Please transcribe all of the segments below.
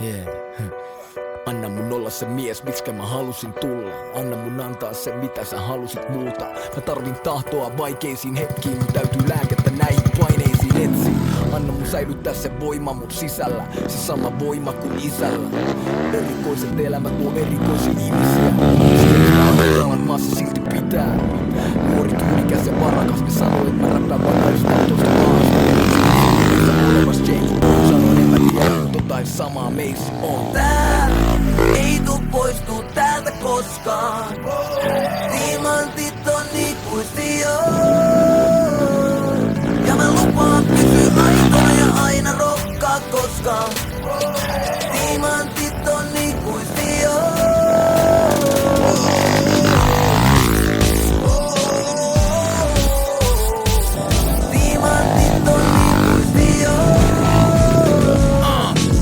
Yeah. Anna mun olla se mies, miksikä mä halusin tulla. Anna mun antaa se, mitä sä halusit multa. Mä tarvin tahtoa vaikeisiin hetkiin, mun täytyy lääkettä näihin paineisiin etsiä. Anna mun säilyttää se voima mut sisällä, se sama voima kuin isällä. Erikoiset elämät luo erikoisia ihmisiä. Alat maassa silti pitää. Nuori tyylikäs ja varakas, ne sanoo, et mä räppään vaan noustaan tosta maasta. Sä olevas James Bond, sanon en mä tiedä, mut jotain samaa meissä on. Tää ei tuu poistuu täältä koskaan. Diamantit on ikuisia. Ja mä lupaan pysyä aitoa ja aina rokkaa koskaan. Diamantit on ikuisia. Diamantit on ikuisia.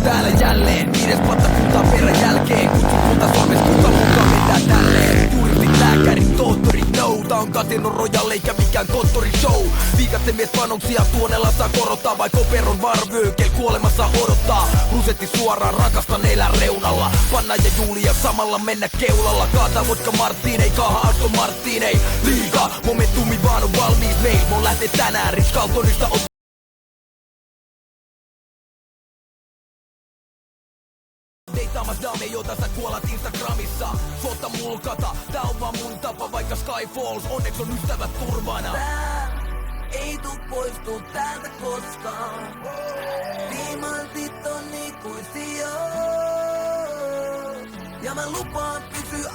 Täällä jälleen, 5 pattakuntaa perän jälkeen. Kutsun kulta Suomessa, kuka mukaan vetää tälleen. Juristit, lääkärit, tohtorit, no. Tää on Casino Royale eikä mikään konttorishow. Viikasten mies panoksia tuonella saa korottaa. Vai koperon varvyökel kuolemassa odottaa. Rusetti suoraan, rakastan elää reunalla. Panna ja Julia samalla mennä keulalla. Kaataa vodka Martinei, kaaha Aston Martinei. Liiga, momentumi vaan on valmiis meil. Mä lähtee tänään Rich Carltonista. Deitaamas dame, jota sä kuolat Instagramissa. Suotta mulkata, tää on vaan mun tapa vaikka Sky Falls. Onneksi on ystävät turvana. Tää ei tuu poistuu täältä koskaan. Diamantit on ikuisia. Ja mä lupaan pysyä